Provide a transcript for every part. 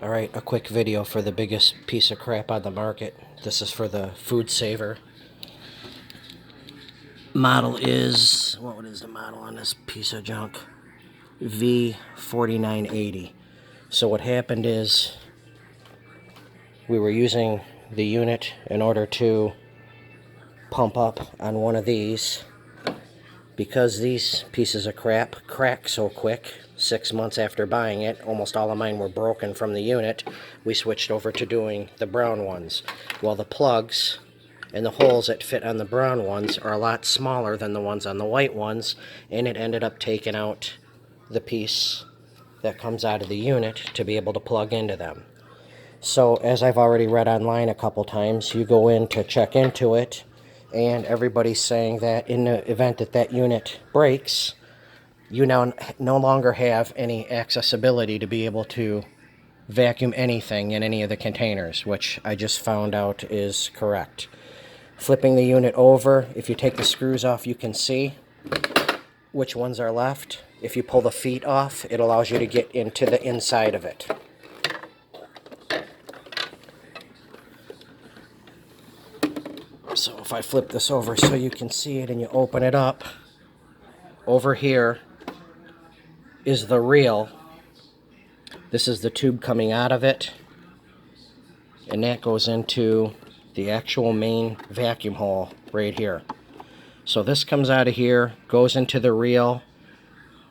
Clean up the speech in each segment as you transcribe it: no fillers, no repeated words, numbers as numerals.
Alright, a quick video for the biggest piece of crap on the market. This is for the Foodsaver. Model is, what is the model on this piece of junk? V4980. So what happened is we were using the unit in order to pump up on one of these. Because these pieces of crap crack so quick, 6 months after buying it, almost all of mine were broken from the unit, we switched over to doing the brown ones. Well, the plugs and the holes that fit on the brown ones are a lot smaller than the ones on the white ones, and it ended up taking out the piece that comes out of the unit to be able to plug into them. So, as I've already read online a couple times, you go in to check into it, and everybody's saying that in the event that that unit breaks, you now no longer have any accessibility to be able to vacuum anything in any of the containers, which I just found out is correct. Flipping the unit over, if you take the screws off, you can see which ones are left. If you pull the feet off, it allows you to get into the inside of it. So if I flip this over so you can see it and you open it up, over here is the reel. This is the tube coming out of it, and that goes into the actual main vacuum hole right here. So this comes out of here, goes into the reel.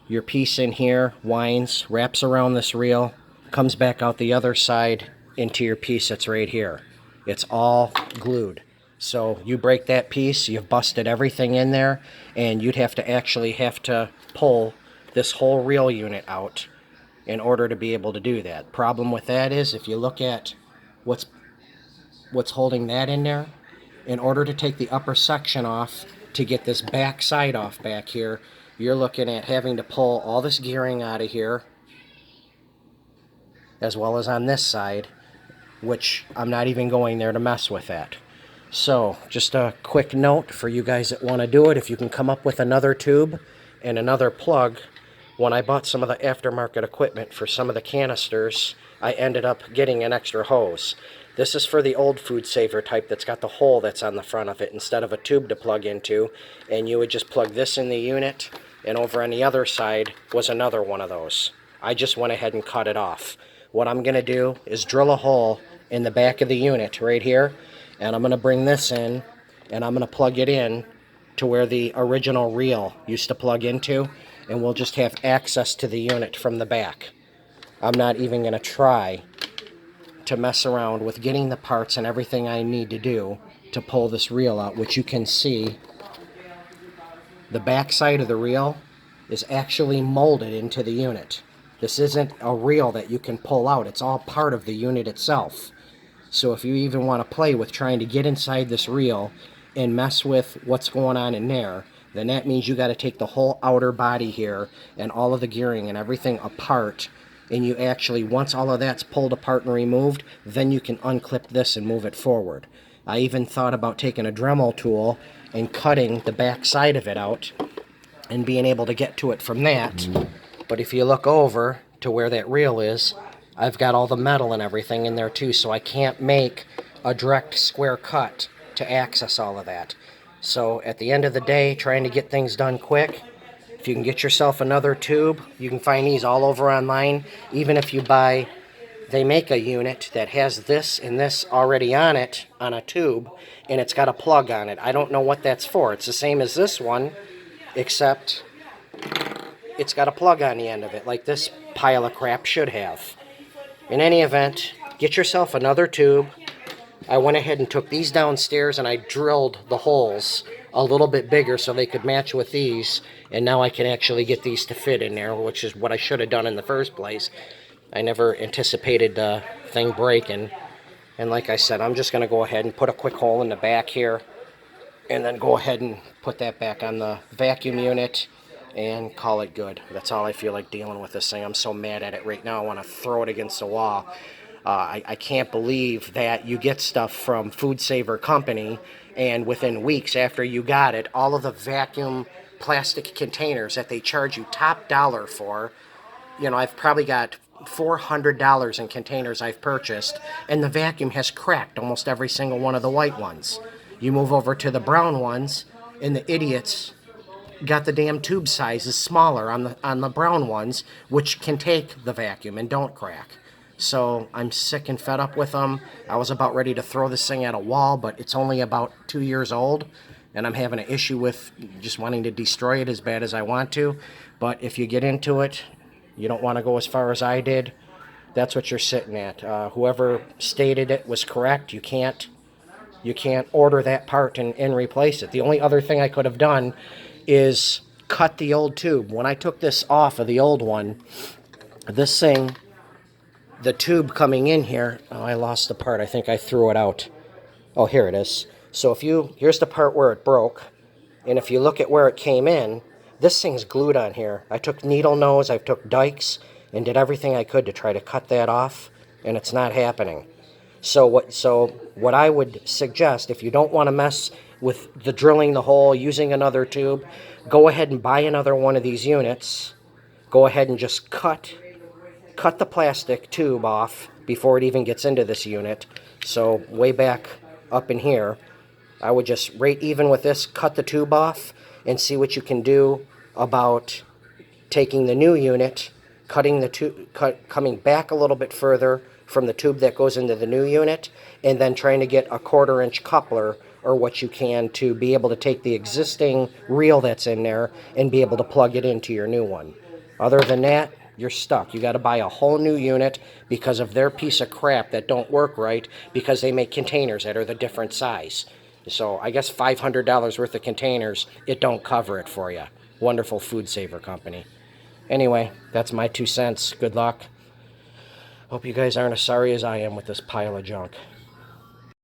Your piece in here winds, wraps around this reel, comes back out the other side into your piece that's right here. It's all glued. So you break that piece, you've busted everything in there, and you'd have to pull this whole reel unit out in order to be able to do that. Problem with that is, if you look at what's holding that in there, in order to take the upper section off to get this back side off back here, you're looking at having to pull all this gearing out of here, as well as on this side, which I'm not even going there to mess with that. So, just a quick note for you guys that want to do it, if you can come up with another tube and another plug. When I bought some of the aftermarket equipment for some of the canisters, I ended up getting an extra hose. This is for the old Foodsaver type that's got the hole that's on the front of it instead of a tube to plug into, and you would just plug this in the unit, and over on the other side was another one of those. I just went ahead and cut it off. What I'm going to do is drill a hole in the back of the unit right here, and I'm going to bring this in, and I'm going to plug it in to where the original reel used to plug into, and we'll just have access to the unit from the back. I'm not even going to try to mess around with getting the parts and everything I need to do to pull this reel out, which you can see the back side of the reel is actually molded into the unit. This isn't a reel that you can pull out. It's all part of the unit itself. So if you even want to play with trying to get inside this reel and mess with what's going on in there, then that means you got to take the whole outer body here and all of the gearing and everything apart. And you actually, once all of that's pulled apart and removed, then you can unclip this and move it forward. I even thought about taking a Dremel tool and cutting the back side of it out and being able to get to it from that. But if you look over to where that reel is, I've got all the metal and everything in there too, so I can't make a direct square cut to access all of that. So at the end of the day, trying to get things done quick, if you can get yourself another tube, you can find these all over online. Even if you buy, they make a unit that has this and this already on it, on a tube, and it's got a plug on it. I don't know what that's for. It's the same as this one, except it's got a plug on the end of it, like this pile of crap should have. In any event, get yourself another tube. I went ahead and took these downstairs and I drilled the holes a little bit bigger so they could match with these, and now I can actually get these to fit in there, which is what I should have done in the first place. I never anticipated the thing breaking, and like I said, I'm just going to go ahead and put a quick hole in the back here and then go ahead and put that back on the vacuum unit and call it good. That's all I feel like dealing with this thing. I'm so mad at it right now. I want to throw it against the wall. I can't believe that you get stuff from Foodsaver Company, and within weeks after you got it, all of the vacuum plastic containers that they charge you top dollar for, you know, I've probably got $400 in containers I've purchased, and the vacuum has cracked almost every single one of the white ones. You move over to the brown ones, and the idiots got the damn tube sizes smaller on the brown ones, which can take the vacuum and don't crack. So I'm sick and fed up with them. I was about ready to throw this thing at a wall, but it's only about 2 years old, and I'm having an issue with just wanting to destroy it as bad as I want to. But if you get into it, you don't want to go as far as I did. That's what you're sitting at. Whoever stated it was correct. You can't order that part and replace it. The only other thing I could have done is cut the old tube. When I took this off of the old one, this thing, the tube coming in here, oh, I lost the part. I think I threw it out. Oh, here it is. So here's the part where it broke, and if you look at where it came in, this thing's glued on here. I took needle nose, I took dikes, and did everything I could to try to cut that off, and it's not happening. So what I would suggest, if you don't want to mess with the drilling the hole, using another tube, go ahead and buy another one of these units. Go ahead and just cut the plastic tube off before it even gets into this unit. So way back up in here, I would just rate even with this, cut the tube off, and see what you can do about taking the new unit, cutting the tube, coming back a little bit further from the tube that goes into the new unit, and then trying to get a 1/4-inch coupler or what you can to be able to take the existing reel that's in there and be able to plug it into your new one. Other than that, you're stuck. You got to buy a whole new unit because of their piece of crap that don't work right, because they make containers that are the different size. So I guess $500 worth of containers, it don't cover it for you. Wonderful Foodsaver company. Anyway, that's my 2 cents. Good luck. Hope you guys aren't as sorry as I am with this pile of junk.